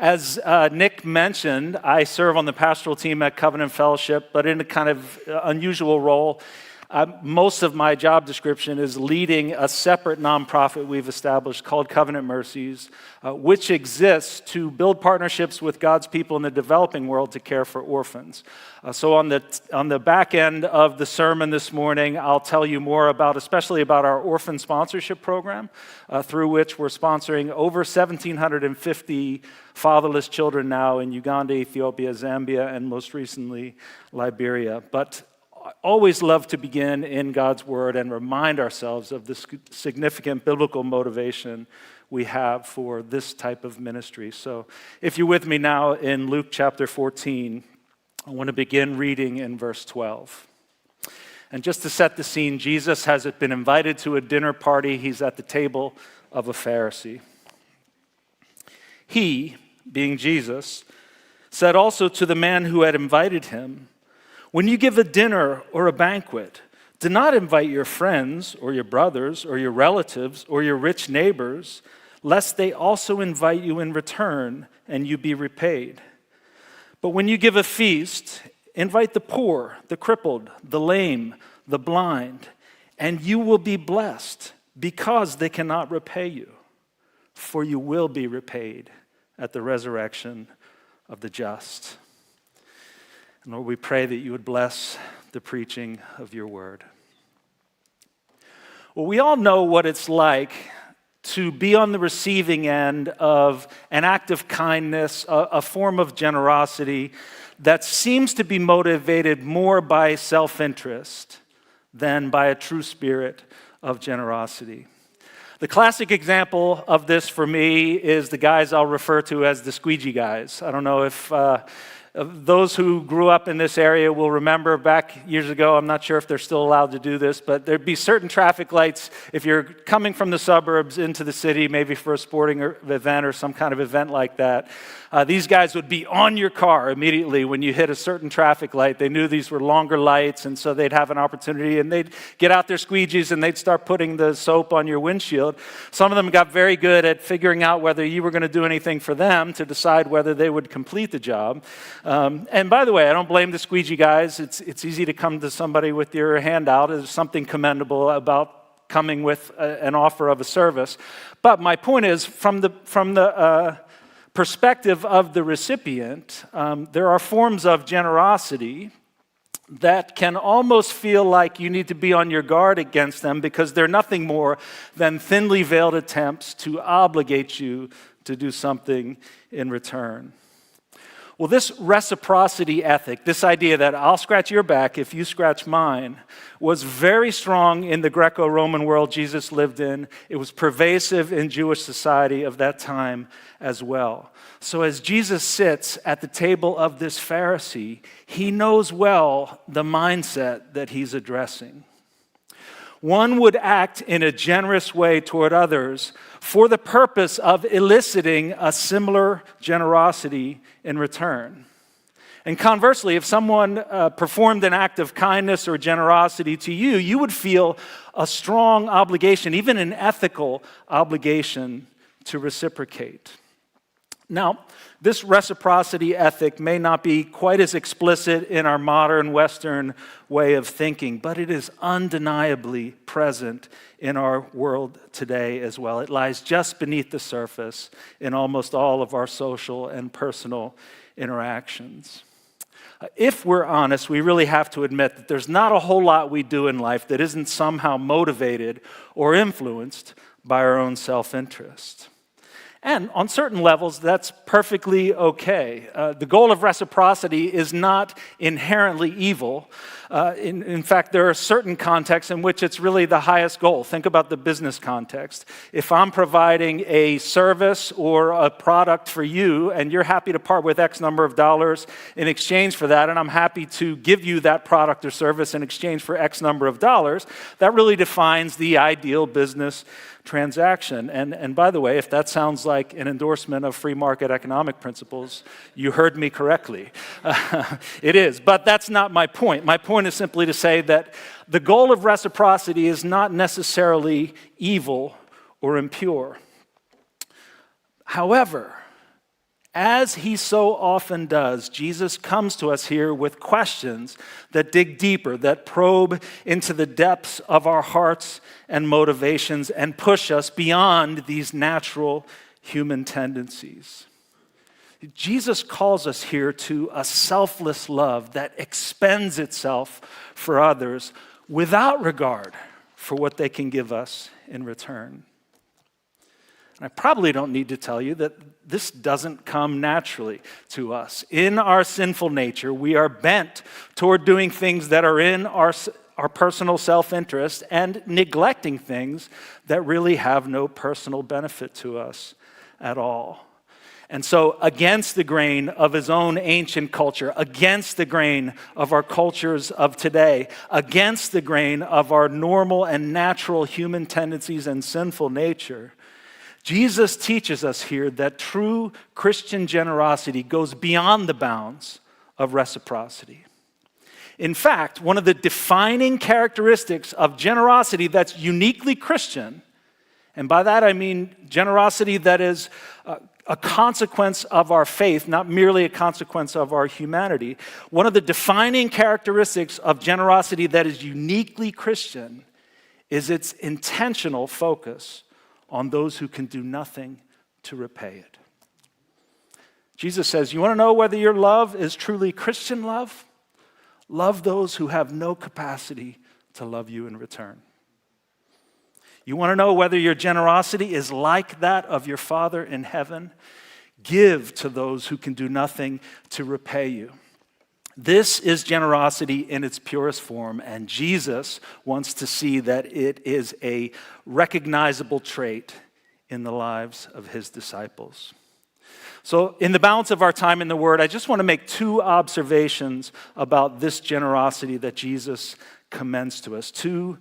As Nick mentioned, I serve on the pastoral team at Covenant Fellowship, but in a kind of unusual role. Most of my job description is leading a separate nonprofit we've established called Covenant Mercies, which exists to build partnerships with God's people in the developing world to care for orphans. So on the back end of the sermon this morning, I'll tell you more especially about our orphan sponsorship program, through which we're sponsoring over 1,750 fatherless children now in Uganda, Ethiopia, Zambia, and most recently, Liberia. But I always love to begin in God's Word and remind ourselves of the significant biblical motivation we have for this type of ministry. So if you're with me now in Luke chapter 14, I want to begin reading in verse 12. And just to set the scene, Jesus has been invited to a dinner party. He's at the table of a Pharisee. He, being Jesus, said also to the man who had invited him, "When you give a dinner or a banquet, do not invite your friends or your brothers or your relatives or your rich neighbors, lest they also invite you in return and you be repaid. But when you give a feast, invite the poor, the crippled, the lame, the blind, and you will be blessed because they cannot repay you, for you will be repaid at the resurrection of the just." And Lord, we pray that you would bless the preaching of your word. Well, we all know what it's like to be on the receiving end of an act of kindness, a form of generosity that seems to be motivated more by self-interest than by a true spirit of generosity. The classic example of this for me is the guys I'll refer to as the squeegee guys. I don't know if those who grew up in this area will remember back years ago, I'm not sure if they're still allowed to do this, but there'd be certain traffic lights if you're coming from the suburbs into the city, maybe for a sporting event or some kind of event like that. These guys would be on your car immediately when you hit a certain traffic light. They knew these were longer lights, and so they'd have an opportunity, and they'd get out their squeegees and they'd start putting the soap on your windshield. Some of them got very good at figuring out whether you were going to do anything for them to decide whether they would complete the job. And by the way, I don't blame the squeegee guys. It's easy to come to somebody with your hand out. There's something commendable about coming with an offer of a service. But my point is, from the perspective of the recipient, there are forms of generosity that can almost feel like you need to be on your guard against them because they're nothing more than thinly veiled attempts to obligate you to do something in return. Well, this reciprocity ethic, this idea that I'll scratch your back if you scratch mine, was very strong in the Greco-Roman world Jesus lived in. It was pervasive in Jewish society of that time as well. So as Jesus sits at the table of this Pharisee, he knows well the mindset that he's addressing. One would act in a generous way toward others for the purpose of eliciting a similar generosity in return. And conversely, if someone performed an act of kindness or generosity to you, you would feel a strong obligation, even an ethical obligation, to reciprocate. Now, this reciprocity ethic may not be quite as explicit in our modern Western way of thinking, but it is undeniably present in our world today as well. It lies just beneath the surface in almost all of our social and personal interactions. If we're honest, we really have to admit that there's not a whole lot we do in life that isn't somehow motivated or influenced by our own self-interest. And on certain levels, that's perfectly okay. The goal of reciprocity is not inherently evil. In fact, there are certain contexts in which it's really the highest goal. Think about the business context. If I'm providing a service or a product for you, and you're happy to part with X number of dollars in exchange for that, and I'm happy to give you that product or service in exchange for X number of dollars, that really defines the ideal business transaction. And by the way, if that sounds like an endorsement of free market economic principles, you heard me correctly. It is, but that's not my point. My point is simply to say that the goal of reciprocity is not necessarily evil or impure. However, As he so often does, Jesus comes to us here with questions that dig deeper, that probe into the depths of our hearts and motivations and push us beyond these natural human tendencies. Jesus calls us here to a selfless love that expends itself for others without regard for what they can give us in return. I probably don't need to tell you that this doesn't come naturally to us. In our sinful nature, we are bent toward doing things that are in our personal self-interest and neglecting things that really have no personal benefit to us at all. And so against the grain of his own ancient culture, against the grain of our cultures of today, against the grain of our normal and natural human tendencies and sinful nature, Jesus teaches us here that true Christian generosity goes beyond the bounds of reciprocity. In fact, one of the defining characteristics of generosity that's uniquely Christian, and by that I mean generosity that is a consequence of our faith, not merely a consequence of our humanity. One of the defining characteristics of generosity that is uniquely Christian is its intentional focus on those who can do nothing to repay it. Jesus says, you want to know whether your love is truly Christian love? Love those who have no capacity to love you in return. You want to know whether your generosity is like that of your Father in heaven? Give to those who can do nothing to repay you. This is generosity in its purest form, and Jesus wants to see that it is a recognizable trait in the lives of his disciples. So in the balance of our time in the Word, I just want to make two observations about this generosity that Jesus commends to us. Two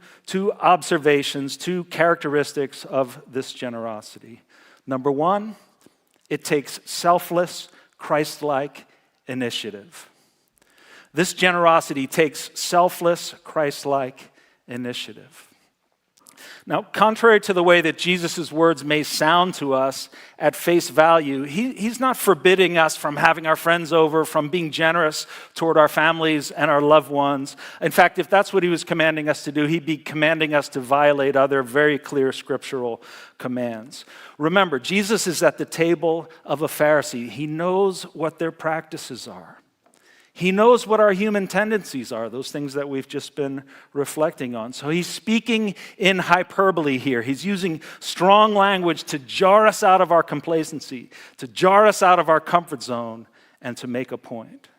observations, two characteristics of this generosity. Number one, it takes selfless, Christ-like initiative. This generosity takes selfless, Christ-like initiative. Now, contrary to the way that Jesus' words may sound to us at face value, he's not forbidding us from having our friends over, from being generous toward our families and our loved ones. In fact, if that's what he was commanding us to do, he'd be commanding us to violate other very clear scriptural commands. Remember, Jesus is at the table of a Pharisee. He knows what their practices are. He knows what our human tendencies are, those things that we've just been reflecting on. So he's speaking in hyperbole here. He's using strong language to jar us out of our complacency, to jar us out of our comfort zone, and to make a point.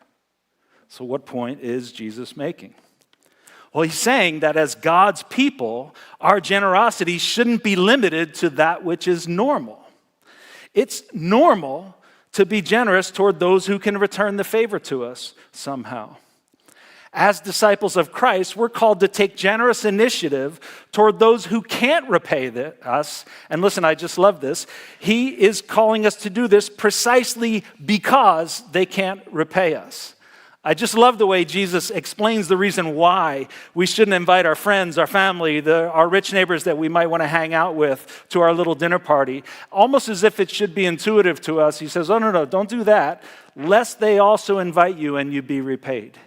So what point is Jesus making? Well, he's saying that as God's people, our generosity shouldn't be limited to that which is normal. It's normal to be generous toward those who can return the favor to us somehow. As disciples of Christ, we're called to take generous initiative toward those who can't repay us. And listen, I just love this. He is calling us to do this precisely because they can't repay us. I just love the way Jesus explains the reason why we shouldn't invite our friends, our family, our rich neighbors that we might want to hang out with to our little dinner party, almost as if it should be intuitive to us. He says, oh, no, don't do that, lest they also invite you and you be repaid.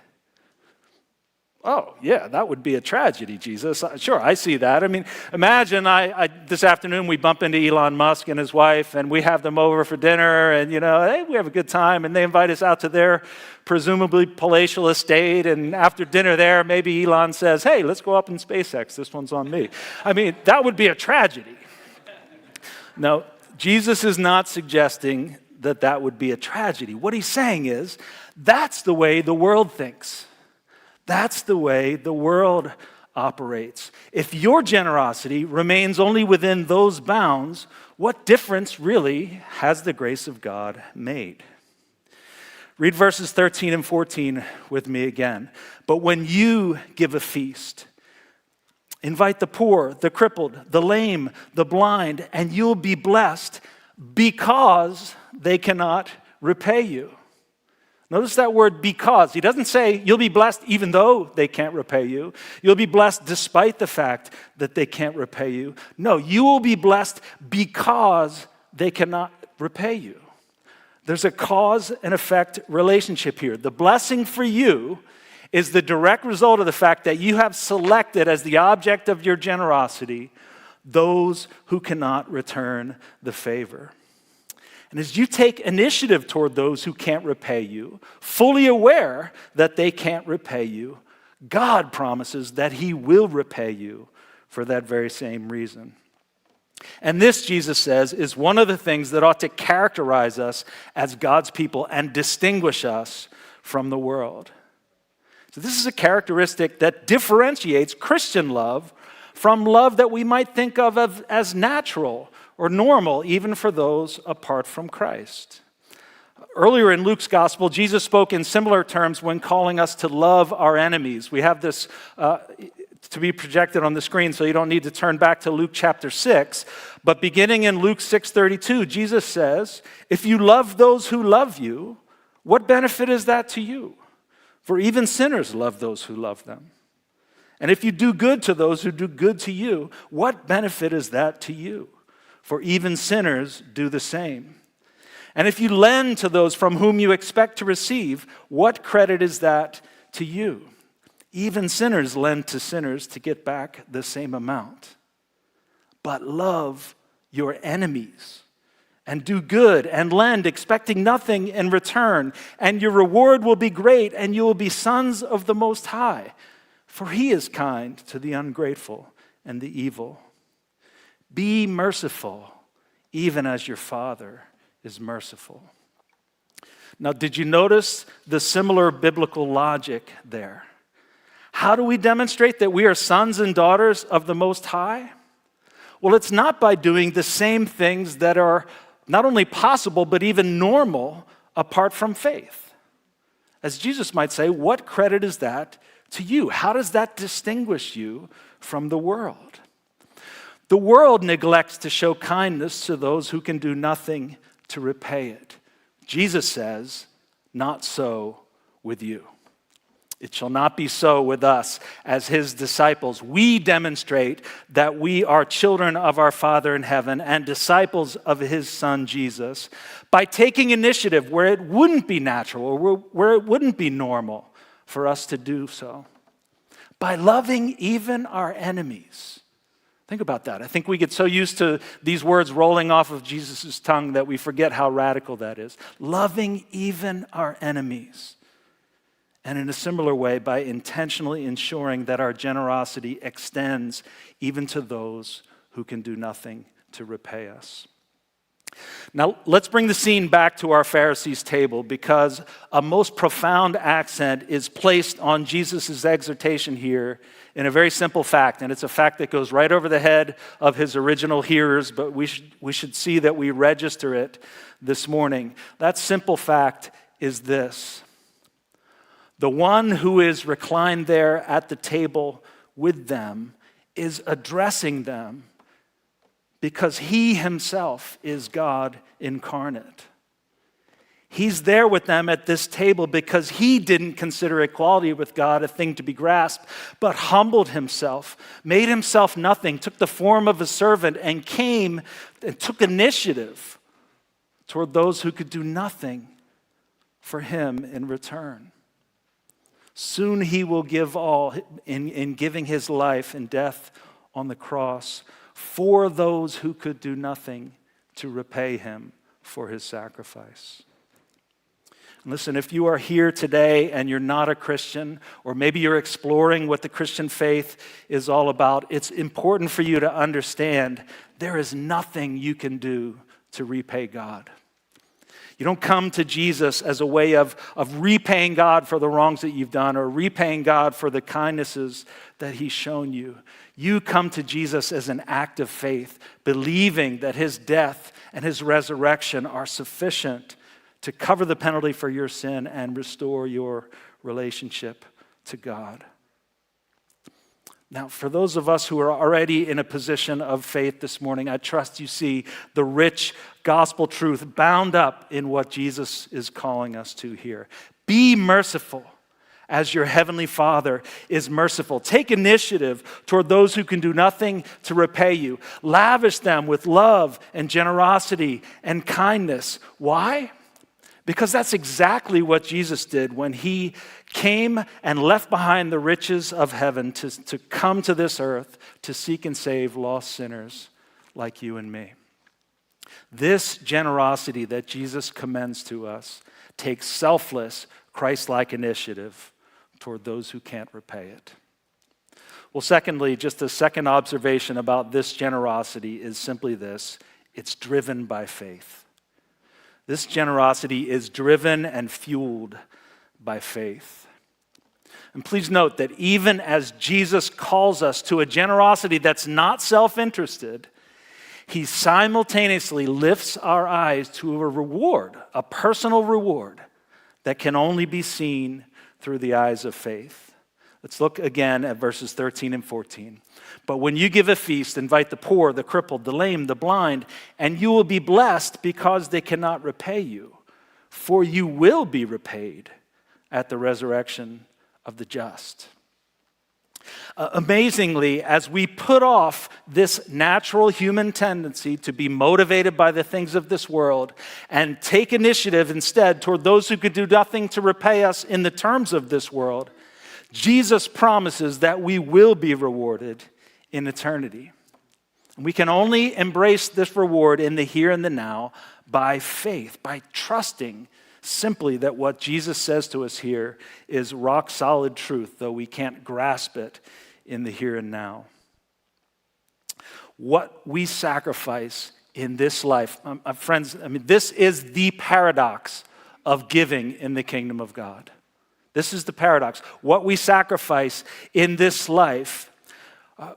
Oh, yeah, that would be a tragedy, Jesus. Sure, I see that. I mean, imagine this afternoon we bump into Elon Musk and his wife, and we have them over for dinner, and, hey, we have a good time, and they invite us out to their presumably palatial estate, and after dinner there, maybe Elon says, hey, let's go up in SpaceX. This one's on me. I mean, that would be a tragedy. No, Jesus is not suggesting that would be a tragedy. What he's saying is, that's the way the world thinks. That's the way the world operates. If your generosity remains only within those bounds, what difference really has the grace of God made? Read verses 13 and 14 with me again. But when you give a feast, invite the poor, the crippled, the lame, the blind, and you'll be blessed because they cannot repay you. Notice that word because. He doesn't say you'll be blessed even though they can't repay you. You'll be blessed despite the fact that they can't repay you. No, you will be blessed because they cannot repay you. There's a cause and effect relationship here. The blessing for you is the direct result of the fact that you have selected as the object of your generosity those who cannot return the favor. And as you take initiative toward those who can't repay you, fully aware that they can't repay you, God promises that he will repay you for that very same reason. And this, Jesus says, is one of the things that ought to characterize us as God's people and distinguish us from the world. So this is a characteristic that differentiates Christian love from love that we might think of as natural or normal, even for those apart from Christ. Earlier in Luke's gospel, Jesus spoke in similar terms when calling us to love our enemies. We have this to be projected on the screen, so you don't need to turn back to Luke chapter 6. But beginning in Luke 6:32, Jesus says, "If you love those who love you, what benefit is that to you? For even sinners love those who love them. And if you do good to those who do good to you, what benefit is that to you? For even sinners do the same. And if you lend to those from whom you expect to receive, what credit is that to you? Even sinners lend to sinners to get back the same amount. But love your enemies and do good and lend, expecting nothing in return, and your reward will be great, and you will be sons of the Most High, for he is kind to the ungrateful and the evil. Be merciful, even as your Father is merciful." Now, did you notice the similar biblical logic there? How do we demonstrate that we are sons and daughters of the Most High? Well, it's not by doing the same things that are not only possible, but even normal apart from faith. As Jesus might say, what credit is that to you? How does that distinguish you from the world? The world neglects to show kindness to those who can do nothing to repay it. Jesus says, not so with you. It shall not be so with us as his disciples. We demonstrate that we are children of our Father in heaven and disciples of his Son Jesus by taking initiative where it wouldn't be natural or where it wouldn't be normal for us to do so. By loving even our enemies. Think about that. I think we get so used to these words rolling off of Jesus' tongue that we forget how radical that is. Loving even our enemies. And in a similar way, by intentionally ensuring that our generosity extends even to those who can do nothing to repay us. Now, let's bring the scene back to our Pharisees' table, because a most profound accent is placed on Jesus' exhortation here in a very simple fact, and it's a fact that goes right over the head of his original hearers, but we should see that we register it this morning. That simple fact is this: the one who is reclined there at the table with them is addressing them because he himself is God incarnate. He's there with them at this table because he didn't consider equality with God a thing to be grasped, but humbled himself, made himself nothing, took the form of a servant, and came and took initiative toward those who could do nothing for him in return. Soon he will give all in giving his life and death on the cross for those who could do nothing to repay him for his sacrifice. And listen, if you are here today and you're not a Christian, or maybe you're exploring what the Christian faith is all about, it's important for you to understand there is nothing you can do to repay God. You don't come to Jesus as a way of repaying God for the wrongs that you've done or repaying God for the kindnesses that he's shown you. You come to Jesus as an act of faith, believing that his death and his resurrection are sufficient to cover the penalty for your sin and restore your relationship to God. Now, for those of us who are already in a position of faith this morning, I trust you see the rich gospel truth bound up in what Jesus is calling us to here. Be merciful as your heavenly Father is merciful. Take initiative toward those who can do nothing to repay you. Lavish them with love and generosity and kindness. Why? Because that's exactly what Jesus did when he came and left behind the riches of heaven to come to this earth to seek and save lost sinners like you and me. This generosity that Jesus commends to us takes selfless, Christ-like initiative toward those who can't repay it. Well, secondly, just a second observation about this generosity is simply this: it's driven by faith. This generosity is driven and fueled by faith. And please note that even as Jesus calls us to a generosity that's not self-interested, he simultaneously lifts our eyes to a reward, a personal reward that can only be seen through the eyes of faith. Let's look again at verses 13 and 14. But when you give a feast, invite the poor, the crippled, the lame, the blind, and you will be blessed because they cannot repay you, for you will be repaid at the resurrection of the just. Amazingly, as we put off this natural human tendency to be motivated by the things of this world and take initiative instead toward those who could do nothing to repay us in the terms of this world, Jesus promises that we will be rewarded in eternity. We can only embrace this reward in the here and the now by faith, by trusting simply that what Jesus says to us here is rock solid truth, though we can't grasp it in the here and now. What we sacrifice in this life, friends, this is the paradox of giving in the kingdom of God. This is the paradox. What we sacrifice in this life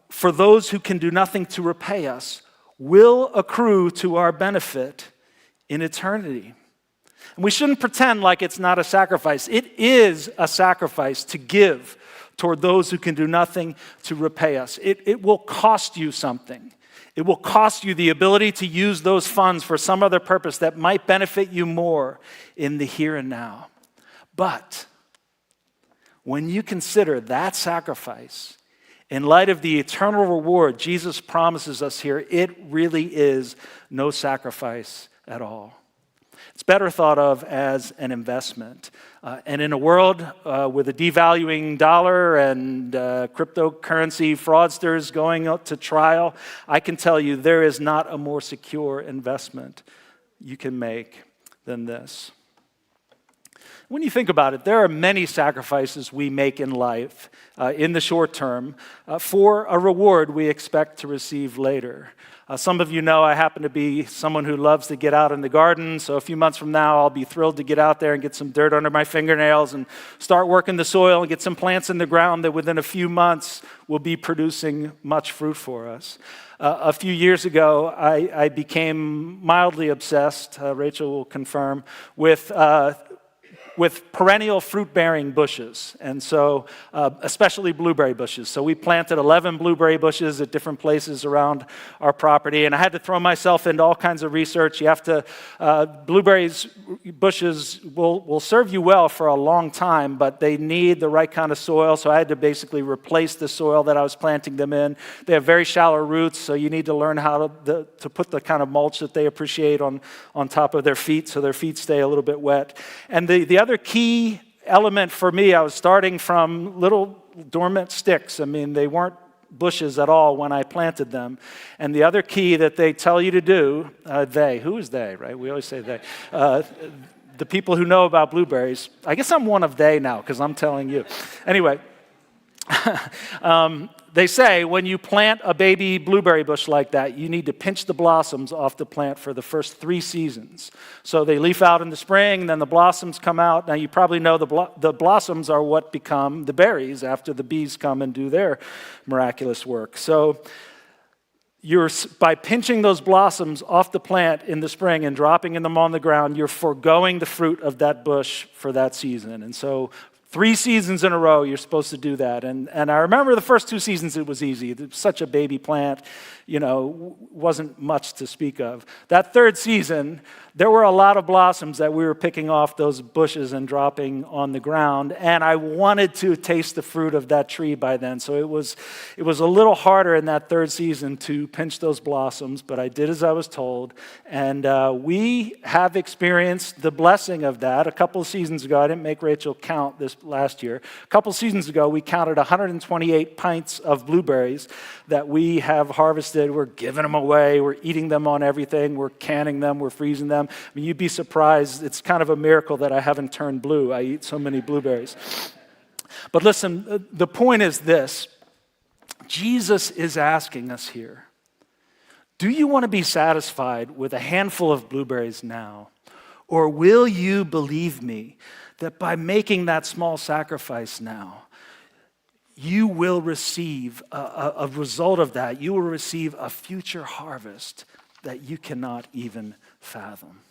for those who can do nothing to repay us will accrue to our benefit in eternity. And we shouldn't pretend like it's not a sacrifice. It is a sacrifice to give toward those who can do nothing to repay us. It will cost you something. It will cost you the ability to use those funds for some other purpose that might benefit you more in the here and now. But when you consider that sacrifice, in light of the eternal reward Jesus promises us here, it really is no sacrifice at all. It's better thought of as an investment. And in a world with a devaluing dollar and cryptocurrency fraudsters going out to trial, I can tell you there is not a more secure investment you can make than this. When you think about it, there are many sacrifices we make in life in the short term for a reward we expect to receive later. Some of you know I happen to be someone who loves to get out in the garden, so a few months from now I'll be thrilled to get out there and get some dirt under my fingernails and start working the soil and get some plants in the ground that within a few months will be producing much fruit for us. A few years ago, I became mildly obsessed, Rachel will confirm, with perennial fruit-bearing bushes, and so especially blueberry bushes. So we planted 11 blueberry bushes at different places around our property, and I had to throw myself into all kinds of research. You have to, blueberries bushes will serve you well for a long time, but they need the right kind of soil, so I had to basically replace the soil that I was planting them in. They have very shallow roots, so you need to learn how to put the kind of mulch that they appreciate on top of their feet, so their feet stay a little bit wet. And the other key element for me, I was starting from little dormant sticks. They weren't bushes at all when I planted them. And the other key that they tell you to do, who is they, right? We always say they. The people who know about blueberries, I guess I'm one of they now because I'm telling you. Anyway, they say when you plant a baby blueberry bush like that, you need to pinch the blossoms off the plant for the first 3 seasons. So they leaf out in the spring, and then the blossoms come out. Now you probably know the blossoms are what become the berries after the bees come and do their miraculous work. So by pinching those blossoms off the plant in the spring and dropping them on the ground, you're foregoing the fruit of that bush for that season. And so 3 seasons in a row, you're supposed to do that. And I remember the first 2 seasons, it was easy. It was such a baby plant, wasn't much to speak of. That 3rd season, there were a lot of blossoms that we were picking off those bushes and dropping on the ground, and I wanted to taste the fruit of that tree by then. So it was a little harder in that third season to pinch those blossoms, but I did as I was told, and we have experienced the blessing of that. A couple of seasons ago, I didn't make Rachel count this last year. A couple of seasons ago, we counted 128 pints of blueberries that we have harvested. We're giving them away. We're eating them on everything. We're canning them. We're freezing them. I mean, you'd be surprised. It's kind of a miracle that I haven't turned blue. I eat so many blueberries. But listen, the point is this. Jesus is asking us here, do you want to be satisfied with a handful of blueberries now? Or will you believe me that by making that small sacrifice now, you will receive a result of that. You will receive a future harvest that you cannot even fathom.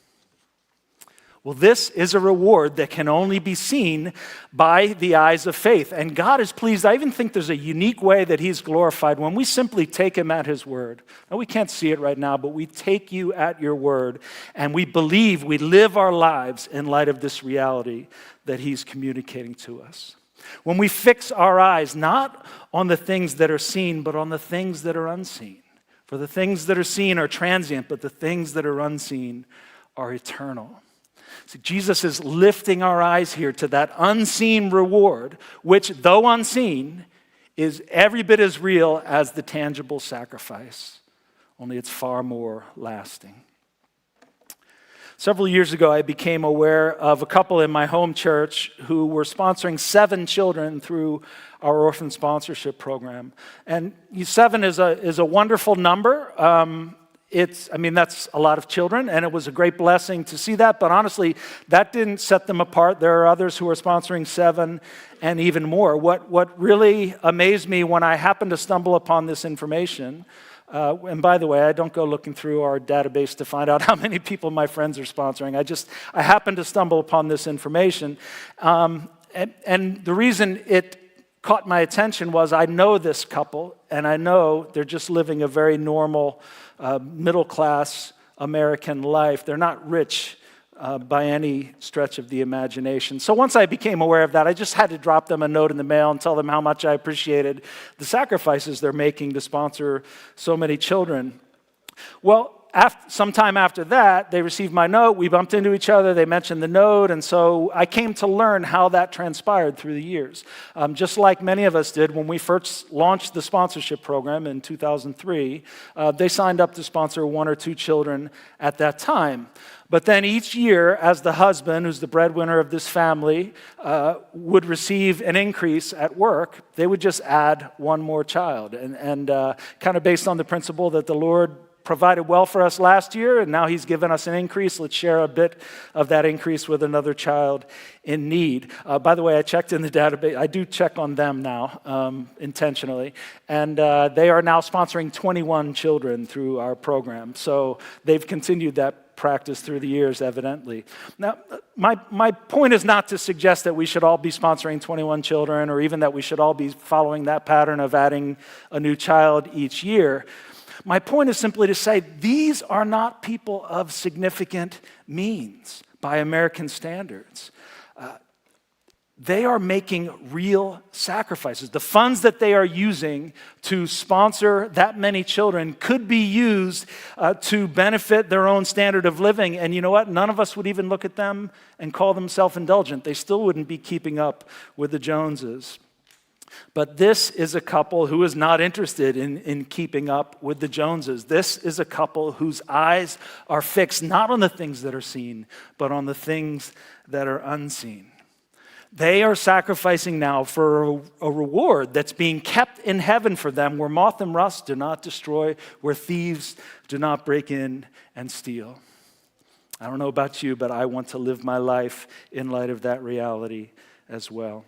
Well, this is a reward that can only be seen by the eyes of faith. And God is pleased. I even think there's a unique way that he's glorified when we simply take him at his word. Now, we can't see it right now, but we take you at your word, and we believe, we live our lives in light of this reality that he's communicating to us. When we fix our eyes not on the things that are seen, but on the things that are unseen. For the things that are seen are transient, but the things that are unseen are eternal. So Jesus is lifting our eyes here to that unseen reward, which, though unseen, is every bit as real as the tangible sacrifice, only it's far more lasting. Several years ago, I became aware of a couple in my home church who were sponsoring 7 children through our orphan sponsorship program. And 7 is a wonderful number. That's a lot of children, and it was a great blessing to see that. But honestly, that didn't set them apart. There are others who are sponsoring 7 and even more. What really amazed me when I happened to stumble upon this information, and by the way, I don't go looking through our database to find out how many people my friends are sponsoring. I happened to stumble upon this information. And the reason it caught my attention was I know this couple, and I know they're just living a very normal, middle-class American life. They're not rich by any stretch of the imagination. So once I became aware of that, I just had to drop them a note in the mail and tell them how much I appreciated the sacrifices they're making to sponsor so many children. Well, sometime after that, they received my note. We bumped into each other. They mentioned the note. And so I came to learn how that transpired through the years. Just like many of us did when we first launched the sponsorship program in 2003, they signed up to sponsor 1 or 2 children at that time. But then each year, as the husband, who's the breadwinner of this family, would receive an increase at work, they would just add 1 more child. And kind of based on the principle that the Lord provided well for us last year, and now he's given us an increase. Let's share a bit of that increase with another child in need. By the way, I checked in the database. I do check on them now, intentionally. And they are now sponsoring 21 children through our program. So they've continued that practice through the years, evidently. Now, my point is not to suggest that we should all be sponsoring 21 children, or even that we should all be following that pattern of adding a new child each year. My point is simply to say these are not people of significant means by American standards. They are making real sacrifices. The funds that they are using to sponsor that many children could be used to benefit their own standard of living. And you know what? None of us would even look at them and call them self-indulgent. They still wouldn't be keeping up with the Joneses. But this is a couple who is not interested in keeping up with the Joneses. This is a couple whose eyes are fixed not on the things that are seen, but on the things that are unseen. They are sacrificing now for a reward that's being kept in heaven for them, where moth and rust do not destroy, where thieves do not break in and steal. I don't know about you, but I want to live my life in light of that reality as well.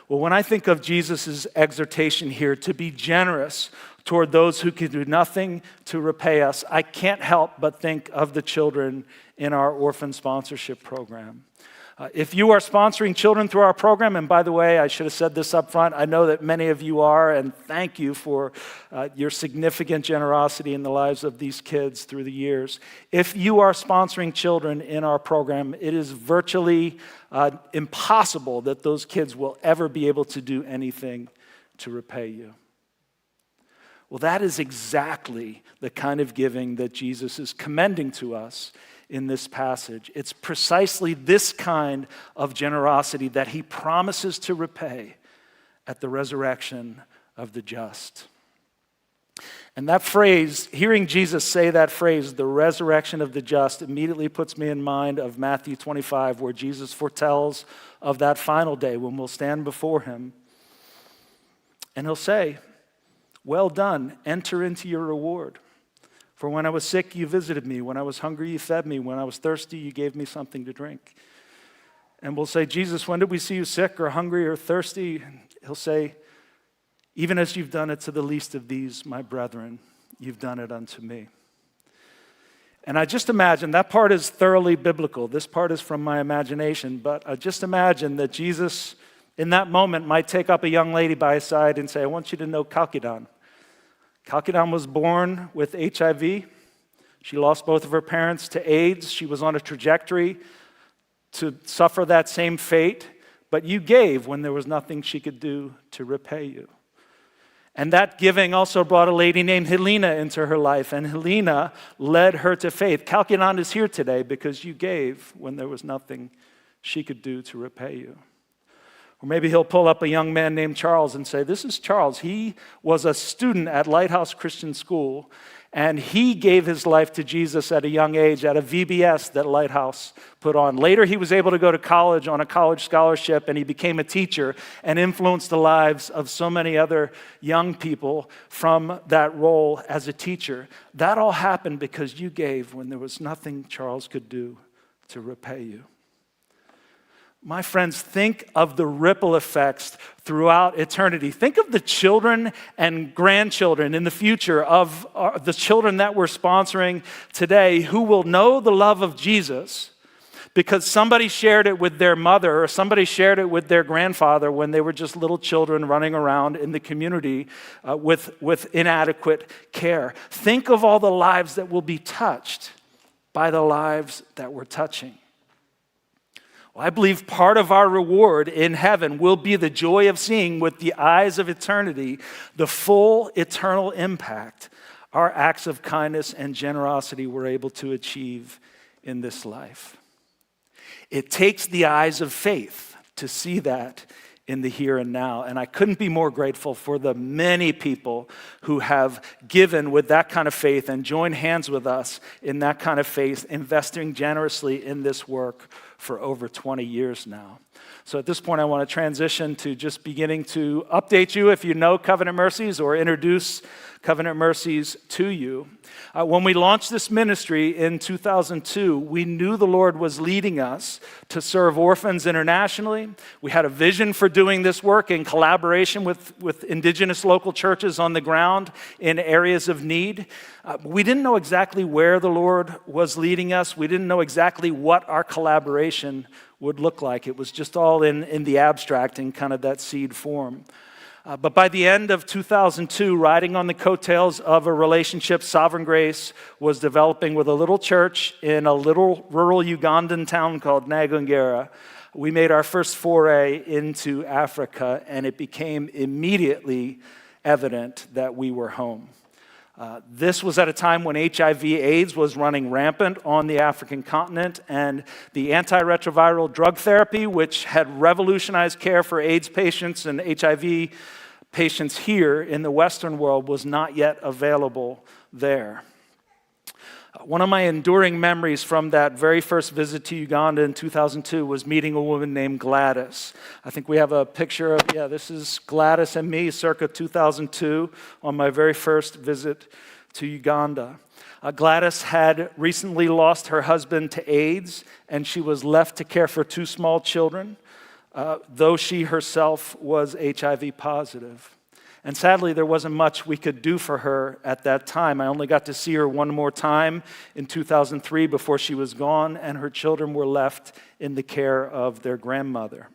Well, when I think of Jesus' exhortation here to be generous toward those who can do nothing to repay us, I can't help but think of the children in our orphan sponsorship program. If you are sponsoring children through our program, and by the way, I should have said this up front, I know that many of you are, and thank you for your significant generosity in the lives of these kids through the years. If you are sponsoring children in our program, it is virtually impossible that those kids will ever be able to do anything to repay you. Well, that is exactly the kind of giving that Jesus is commending to us in this passage. It's precisely this kind of generosity that he promises to repay at the resurrection of the just. And that phrase, hearing Jesus say that phrase, the resurrection of the just, immediately puts me in mind of Matthew 25, where Jesus foretells of that final day when we'll stand before him. And he'll say, "Well done, enter into your reward. For when I was sick, you visited me. When I was hungry, you fed me. When I was thirsty, you gave me something to drink." And we'll say, "Jesus, when did we see you sick or hungry or thirsty?" And he'll say, "Even as you've done it to the least of these, my brethren, you've done it unto me." And I just imagine, that part is thoroughly biblical. This part is from my imagination, but I just imagine that Jesus, in that moment, might take up a young lady by his side and say, "I want you to know Kalkidan. Kalkidan was born with HIV. She lost both of her parents to AIDS. She was on a trajectory to suffer that same fate, but you gave when there was nothing she could do to repay you." And that giving also brought a lady named Helena into her life, and Helena led her to faith. Kalkidan is here today because you gave when there was nothing she could do to repay you. Or maybe he'll pull up a young man named Charles and say, "This is Charles. He was a student at Lighthouse Christian School, and he gave his life to Jesus at a young age at a VBS that Lighthouse put on. Later, he was able to go to college on a college scholarship, and he became a teacher and influenced the lives of so many other young people from that role as a teacher. That all happened because you gave when there was nothing Charles could do to repay you." My friends, think of the ripple effects throughout eternity. Think of the children and grandchildren in the future of the children that we're sponsoring today who will know the love of Jesus because somebody shared it with their mother or somebody shared it with their grandfather when they were just little children running around in the community with inadequate care. Think of all the lives that will be touched by the lives that we're touching. I believe part of our reward in heaven will be the joy of seeing with the eyes of eternity the full eternal impact our acts of kindness and generosity were able to achieve in this life. It takes the eyes of faith to see that in the here and now. And I couldn't be more grateful for the many people who have given with that kind of faith and joined hands with us in that kind of faith, investing generously in this work for over 20 years now. So at this point, I want to transition to just beginning to update you if you know Covenant Mercies or introduce Covenant Mercies to you. When we launched this ministry in 2002, we knew the Lord was leading us to serve orphans internationally. We had a vision for doing this work in collaboration with indigenous local churches on the ground in areas of need. We didn't know exactly where the Lord was leading us. We didn't know exactly what our collaboration would look like. It was just all in the abstract, in kind of that seed form. But by the end of 2002, riding on the coattails of a relationship Sovereign Grace was developing with a little church in a little rural Ugandan town called Nagongera, we made our first foray into Africa, and it became immediately evident that we were home. This was at a time when HIV/AIDS was running rampant on the African continent, and the antiretroviral drug therapy, which had revolutionized care for AIDS patients and HIV patients here in the Western world, was not yet available there. One of my enduring memories from that very first visit to Uganda in 2002 was meeting a woman named Gladys. I think we have a picture of, this is Gladys and me circa 2002 on my very first visit to Uganda. Gladys had recently lost her husband to AIDS, and she was left to care for two small children, though she herself was HIV positive. And sadly, there wasn't much we could do for her at that time. I only got to see her one more time in 2003 before she was gone, and her children were left in the care of their grandmother.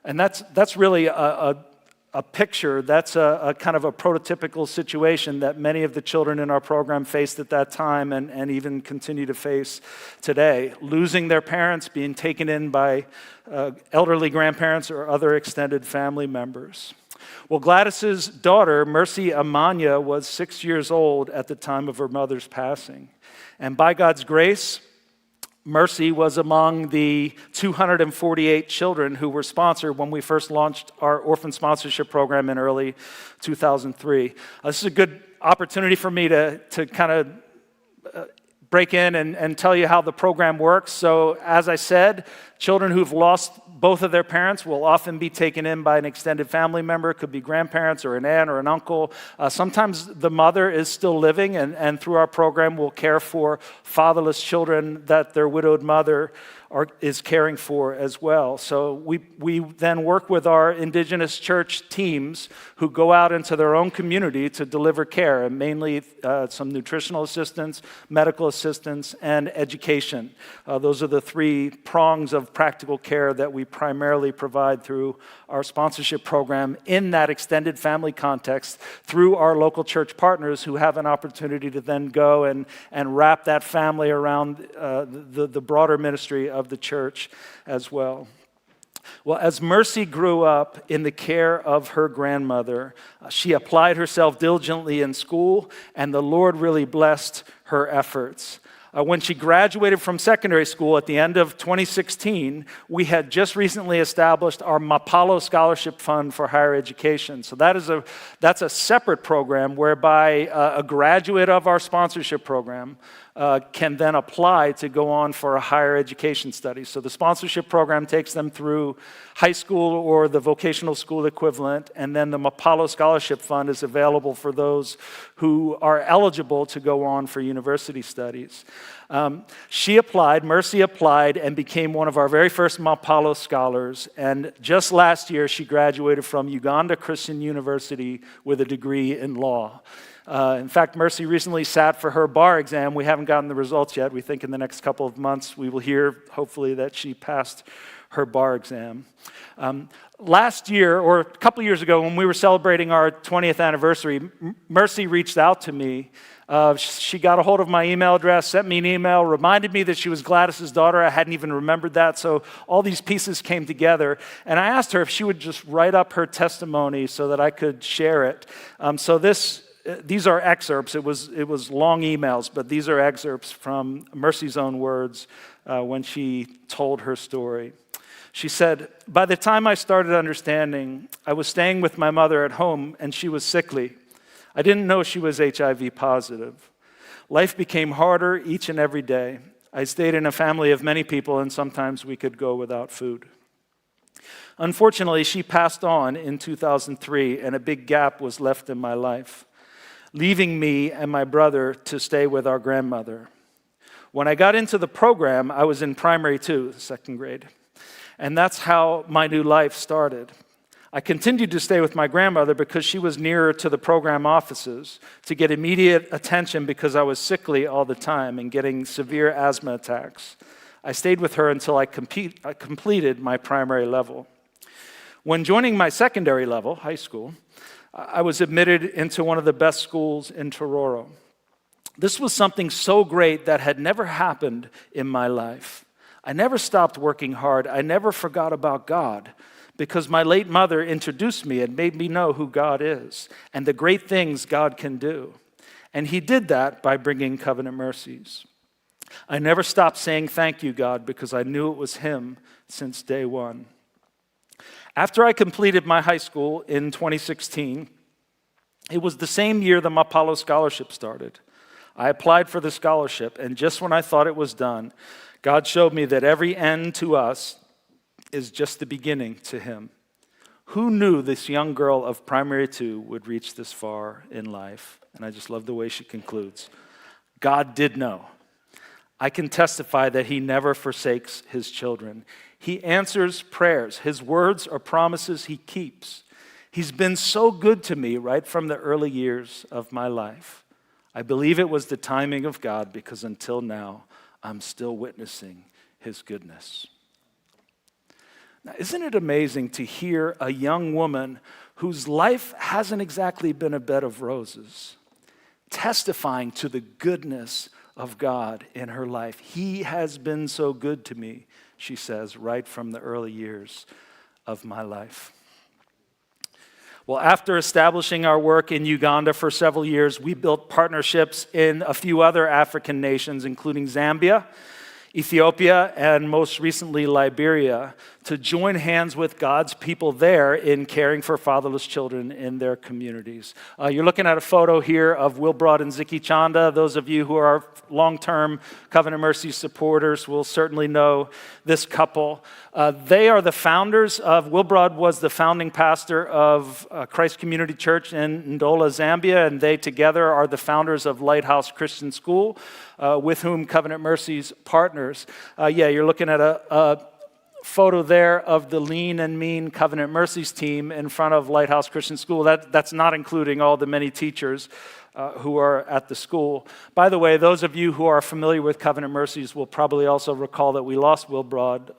And that's really a picture, that's a kind of a prototypical situation that many of the children in our program faced at that time and even continue to face today. Losing their parents, being taken in by elderly grandparents or other extended family members. Well, Gladys's daughter, Mercy Amanya, was 6 years old at the time of her mother's passing. And by God's grace, Mercy was among the 248 children who were sponsored when we first launched our orphan sponsorship program in early 2003. This is a good opportunity for me to kind of break in and tell you how the program works. So as I said, children who've lost both of their parents will often be taken in by an extended family member. It could be grandparents or an aunt or an uncle. Sometimes the mother is still living, and through our program, we'll care for fatherless children that their widowed mother is caring for as well. So we then work with our indigenous church teams who go out into their own community to deliver care, and mainly some nutritional assistance, medical assistance, and education. Those are the three prongs of practical care that we primarily provide through our sponsorship program in that extended family context through our local church partners who have an opportunity to then go and wrap that family around the broader ministry of the church as well. Well, as Mercy grew up in the care of her grandmother, she applied herself diligently in school, and the Lord really blessed her efforts. When she graduated from secondary school at the end of 2016, we had just recently established our Mapalo Scholarship Fund for higher education. So that's a separate program whereby a graduate of our sponsorship program can then apply to go on for a higher education study. So the sponsorship program takes them through high school or the vocational school equivalent, and then the Mapalo Scholarship Fund is available for those who are eligible to go on for university studies. Mercy applied, and became one of our very first Mapalo scholars, and just last year she graduated from Uganda Christian University with a degree in law. In fact, Mercy recently sat for her bar exam. We haven't gotten the results yet. We think in the next couple of months we will hear, hopefully, that she passed her bar exam. Last year, or a couple years ago, when we were celebrating our 20th anniversary, Mercy reached out to me. She got a hold of my email address, sent me an email, reminded me that she was Gladys's daughter. I hadn't even remembered that, so all these pieces came together. And I asked her if she would just write up her testimony so that I could share it. These are excerpts. It was long emails, but these are excerpts from Mercy's own words when she told her story. She said, "By the time I started understanding, I was staying with my mother at home, and she was sickly. I didn't know she was HIV positive. Life became harder each and every day. I stayed in a family of many people, and sometimes we could go without food. Unfortunately, she passed on in 2003, and a big gap was left in my life, leaving me and my brother to stay with our grandmother. When I got into the program, I was in primary 2, second grade, and that's how my new life started. I continued to stay with my grandmother because she was nearer to the program offices to get immediate attention because I was sickly all the time and getting severe asthma attacks. I stayed with her until I completed my primary level. When joining my secondary level, high school, I was admitted into one of the best schools in Tororo. This was something so great that had never happened in my life. I never stopped working hard. I never forgot about God because my late mother introduced me and made me know who God is and the great things God can do. And he did that by bringing covenant mercies. I never stopped saying thank you, God, because I knew it was him since day one. After I completed my high school in 2016, it was the same year the Mapalo Scholarship started. I applied for the scholarship, and just when I thought it was done, God showed me that every end to us is just the beginning to him. Who knew this young girl of primary 2 would reach this far in life? And I just love the way she concludes. God did know. I can testify that he never forsakes his children. He answers prayers. His words are promises he keeps. He's been so good to me right from the early years of my life. I believe it was the timing of God because until now, I'm still witnessing his goodness. Now, isn't it amazing to hear a young woman whose life hasn't exactly been a bed of roses testifying to the goodness of God in her life? He has been so good to me, she says, right from the early years of my life. Well, after establishing our work in Uganda for several years, we built partnerships in a few other African nations, including Zambia, Ethiopia, and most recently Liberia, to join hands with God's people there in caring for fatherless children in their communities. You're looking at a photo here of Wilbrod and Ziki Chanda. Those of you who are long-term Covenant Mercy supporters will certainly know this couple. They are the founders of, Wilbrod was the founding pastor of Christ Community Church in Ndola, Zambia, and they together are the founders of Lighthouse Christian School, with whom Covenant Mercies partners. You're looking at a photo there of the Lean and Mean Covenant Mercies team in front of Lighthouse Christian School. That's not including all the many teachers who are at the school. By the way, those of you who are familiar with Covenant Mercies will probably also recall that we lost Wilbrod,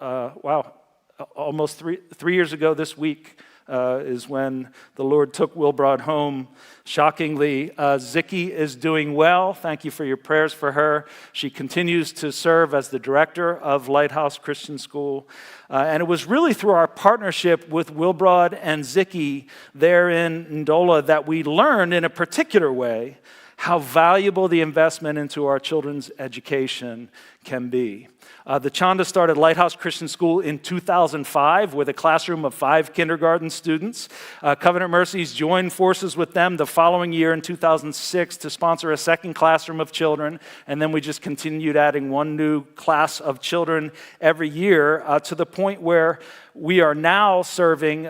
almost three years ago this week. Is when the Lord took Wilbrod home. Shockingly, Ziki is doing well. Thank you for your prayers for her. She continues to serve as the director of Lighthouse Christian School. And it was really through our partnership with Wilbrod and Ziki there in Ndola that we learned in a particular way how valuable the investment into our children's education can be. The Chanda started Lighthouse Christian School in 2005 with a classroom of 5 kindergarten students. Covenant Mercies joined forces with them the following year in 2006 to sponsor a second classroom of children, and then we just continued adding one new class of children every year to the point where we are now serving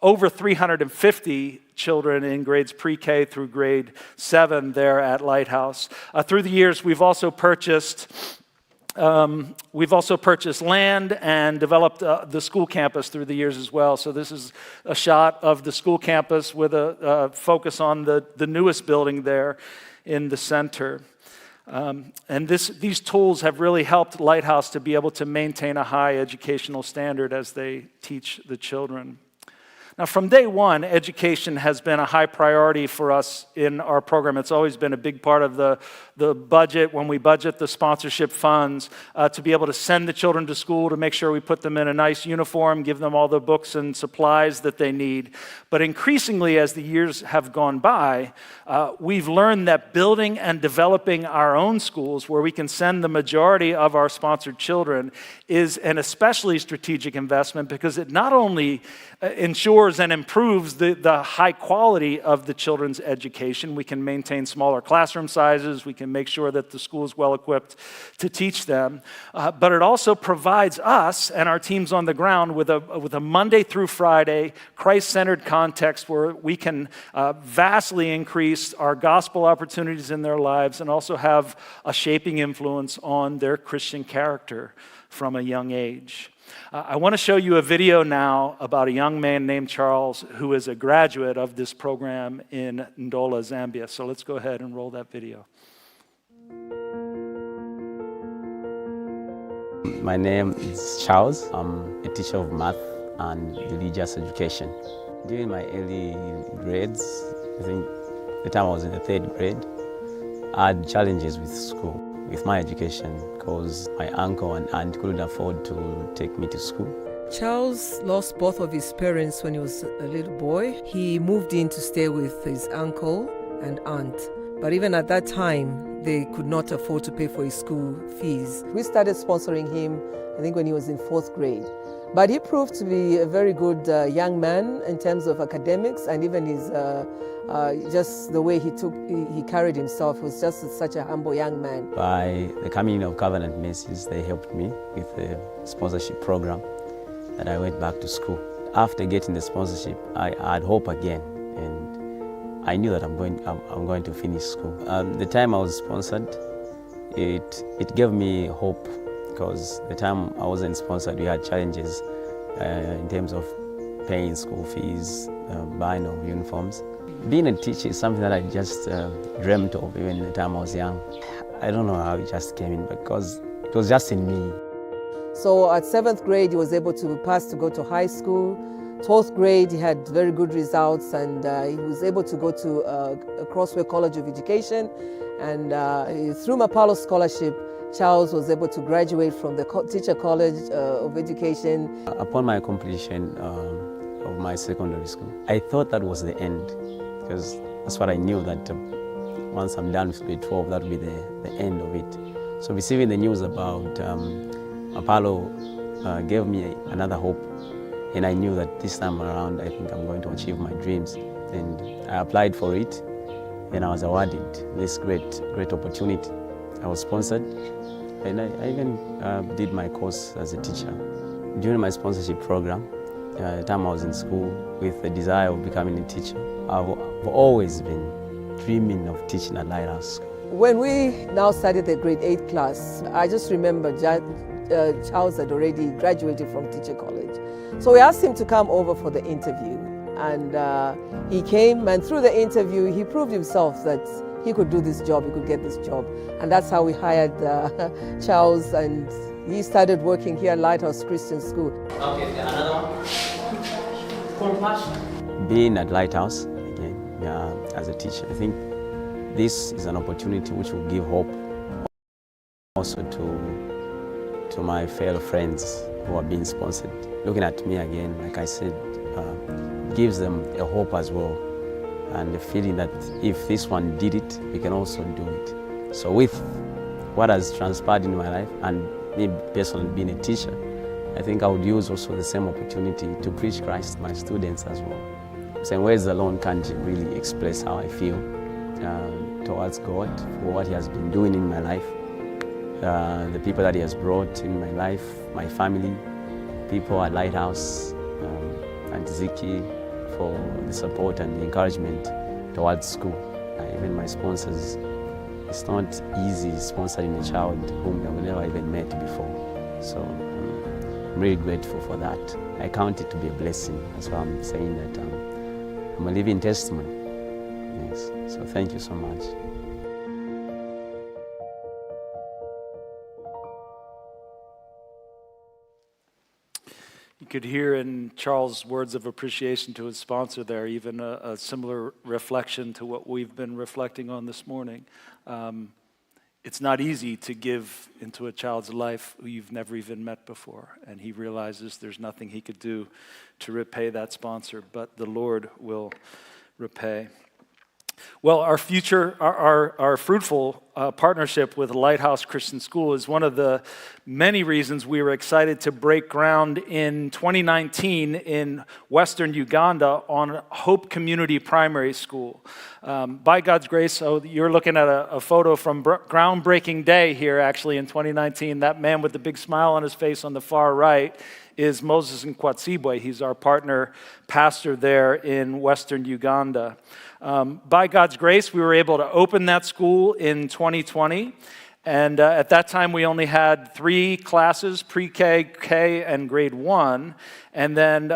over 350 children in grades pre-K through grade 7 there at Lighthouse. Through the years, we've also purchased land and developed the school campus through the years as well. So this is a shot of the school campus with a focus on the newest building there in the center. And these tools have really helped Lighthouse to be able to maintain a high educational standard as they teach the children. Now, from day one, education has been a high priority for us in our program. It's always been a big part of the budget, when we budget the sponsorship funds, to be able to send the children to school, to make sure we put them in a nice uniform, give them all the books and supplies that they need. But increasingly, as the years have gone by, we've learned that building and developing our own schools, where we can send the majority of our sponsored children, is an especially strategic investment because it not only ensures and improves the high quality of the children's education. We can maintain smaller classroom sizes. We can make sure that the school is well equipped to teach them. But it also provides us and our teams on the ground with a Monday through Friday Christ-centered context where we can vastly increase our gospel opportunities in their lives and also have a shaping influence on their Christian character from a young age. I want to show you a video now about a young man named Charles who is a graduate of this program in Ndola, Zambia. So let's go ahead and roll that video. My name is Charles. I'm a teacher of math and religious education. During my early grades, I think the time I was in the 3rd grade, I had challenges with school, with my education, because my uncle and aunt couldn't afford to take me to school. Charles lost both of his parents when he was a little boy. He moved in to stay with his uncle and aunt. But even at that time, they could not afford to pay for his school fees. We started sponsoring him, I think, when he was in 4th grade. But he proved to be a very good young man in terms of academics, and even his just the way he carried himself was just such a humble young man. By the coming of Covenant Mercies, they helped me with the sponsorship program, and I went back to school. After getting the sponsorship, I had hope again, and I knew that I'm going to finish school. The time I was sponsored, it gave me hope, because the time I wasn't sponsored, we had challenges in terms of paying school fees, buying of uniforms. Being a teacher is something that I just dreamt of even the time I was young. I don't know how it just came in, because it was just in me. So at 7th grade, he was able to pass to go to high school. 12th grade, he had very good results, and he was able to go to a Crossway College of Education. And through Mapalo Scholarship, Charles was able to graduate from the Teacher College of Education. Upon my completion of my secondary school, I thought that was the end, because that's what I knew, that once I'm done with grade 12, that would be the end of it. So receiving the news about Mapalo gave me another hope, and I knew that this time around I think I'm going to achieve my dreams. And I applied for it, and I was awarded this great opportunity. I was sponsored, and I even did my course as a teacher. During my sponsorship program, the time I was in school with the desire of becoming a teacher, I've always been dreaming of teaching at Lighthouse. When we now started the grade 8 class, I just remember Charles had already graduated from Teacher College. So we asked him to come over for the interview, and he came, and through the interview he proved himself that he could do this job, he could get this job. And that's how we hired Charles, and he started working here at Lighthouse Christian School. Okay, another one. Compassion. Being at Lighthouse, again, as a teacher, I think this is an opportunity which will give hope also to my fellow friends who are being sponsored. Looking at me again, like I said, gives them a hope as well, and the feeling that if this one did it, we can also do it. So with what has transpired in my life, and me personally being a teacher, I think I would use also the same opportunity to preach Christ to my students as well. So words alone can't really express how I feel towards God for what He has been doing in my life, the people that He has brought in my life, my family, people at Lighthouse, and Ziki for the support and the encouragement towards school. Even my sponsors, it's not easy sponsoring a child whom I've never even met before. So I'm really grateful for that. I count it to be a blessing. That's why I'm saying that I'm a living testimony. Yes. So thank you so much. You could hear in Charles' words of appreciation to his sponsor there, even a similar reflection to what we've been reflecting on this morning. It's not easy to give into a child's life who you've never even met before, and he realizes there's nothing he could do to repay that sponsor, but the Lord will repay. Well, our fruitful partnership with Lighthouse Christian School is one of the many reasons we were excited to break ground in 2019 in Western Uganda on Hope Community Primary School. By God's grace, so you're looking at a photo from groundbreaking day here actually in 2019. That man with the big smile on his face on the far right is Moses Nkwatsibwe. He's our partner pastor there in Western Uganda. By God's grace, we were able to open that school in 2020. And at that time, we only had 3 classes, pre-K, K, and grade 1. And then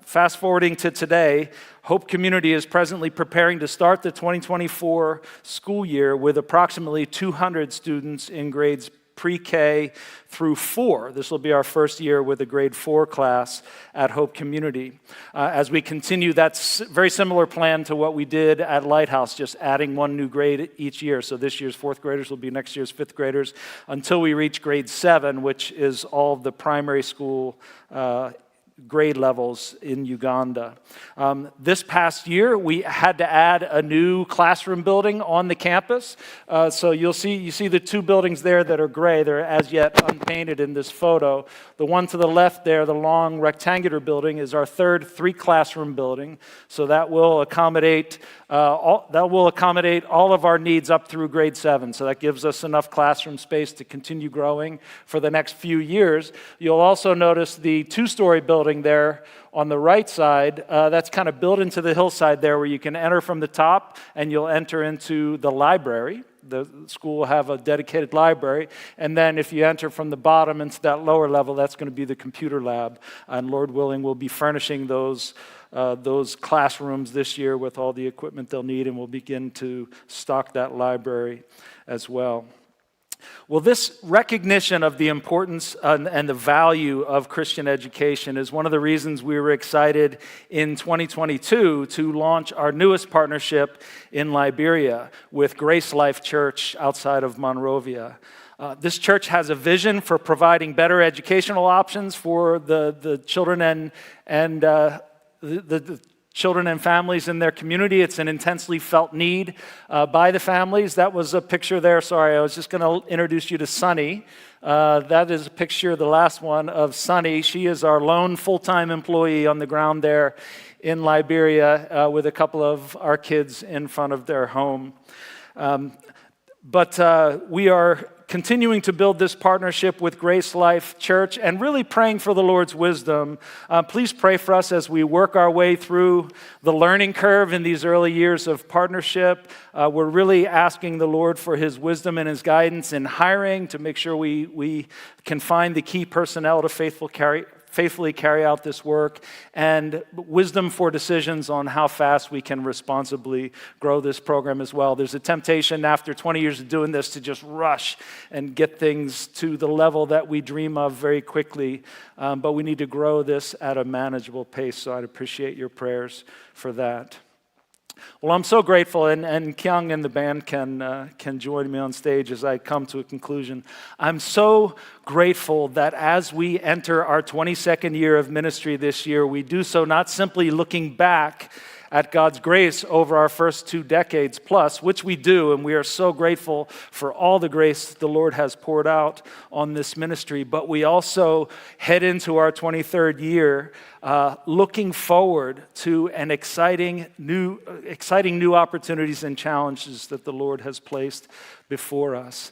fast forwarding to today, Hope Community is presently preparing to start the 2024 school year with approximately 200 students in grades pre-K through 4. This will be our first year with a grade 4 class at Hope Community. As we continue, that's very similar plan to what we did at Lighthouse, just adding 1 new grade each year. So this year's 4th graders will be next year's 5th graders until we reach grade 7, which is all of the primary school grade levels in Uganda. This past year, we had to add a new classroom building on the campus. So you see the 2 buildings there that are gray. They're as yet unpainted in this photo. The one to the left there, the long rectangular building, is our 3rd 3-classroom building. So that will accommodate all of our needs up through grade 7. So that gives us enough classroom space to continue growing for the next few years. You'll also notice the 2-story building there on the right side. That's kind of built into the hillside there where you can enter from the top and you'll enter into the library. The school will have a dedicated library. And then if you enter from the bottom into that lower level, that's going to be the computer lab. And Lord willing, we'll be furnishing those classrooms this year with all the equipment they'll need, and we'll begin to stock that library as well. Well, this recognition of the importance and the value of Christian education is one of the reasons we were excited in 2022 to launch our newest partnership in Liberia with Grace Life Church outside of Monrovia. This church has a vision for providing better educational options for the children and the children and families in their community. It's an intensely felt need by the families. That was a picture there. Sorry, I was just going to introduce you to Sunny. That is a picture, the last one, of Sunny. She is our lone full-time employee on the ground there in Liberia with a couple of our kids in front of their home. But we are continuing to build this partnership with Grace Life Church and really praying for the Lord's wisdom. Please pray for us as we work our way through the learning curve in these early years of partnership. We're really asking the Lord for His wisdom and His guidance in hiring to make sure we can find the key personnel to faithfully carry out this work, and wisdom for decisions on how fast we can responsibly grow this program as well. There's a temptation after 20 years of doing this to just rush and get things to the level that we dream of very quickly, but we need to grow this at a manageable pace, so I'd appreciate your prayers for that. Well, I'm so grateful, and Kyung and the band can join me on stage as I come to a conclusion. I'm so grateful that as we enter our 22nd year of ministry this year, we do so not simply looking back at God's grace over our first 2 decades plus, which we do, and we are so grateful for all the grace the Lord has poured out on this ministry, but we also head into our 23rd year looking forward to an exciting new opportunities and challenges that the Lord has placed before us.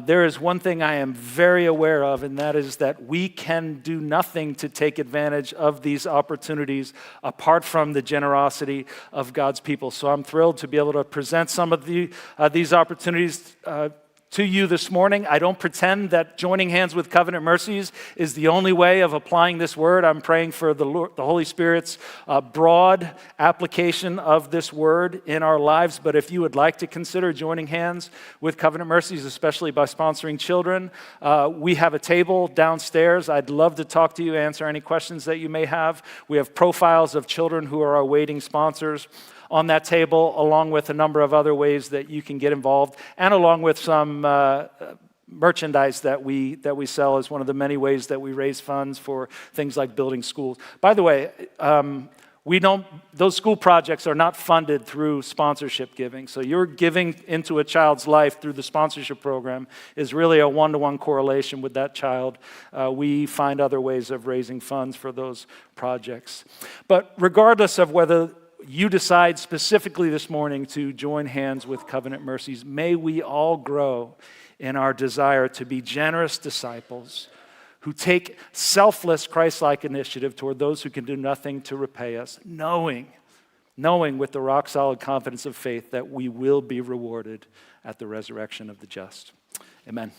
There is one thing I am very aware of, and that is that we can do nothing to take advantage of these opportunities apart from the generosity of God's people. So I'm thrilled to be able to present some of these opportunities to you this morning. I don't pretend that joining hands with Covenant Mercies is the only way of applying this word. I'm praying for the Holy Spirit's broad application of this word in our lives. But if you would like to consider joining hands with Covenant Mercies, especially by sponsoring children, we have a table downstairs. I'd love to talk to you, answer any questions that you may have. We have profiles of children who are awaiting sponsors on that table, along with a number of other ways that you can get involved, and along with some merchandise that we sell as one of the many ways that we raise funds for things like building schools. By the way, those school projects are not funded through sponsorship giving. So your giving into a child's life through the sponsorship program is really a one-to-one correlation with that child. We find other ways of raising funds for those projects. But regardless of whether you decide specifically this morning to join hands with Covenant Mercies, may we all grow in our desire to be generous disciples who take selfless Christ-like initiative toward those who can do nothing to repay us, knowing with the rock-solid confidence of faith that we will be rewarded at the resurrection of the just. Amen.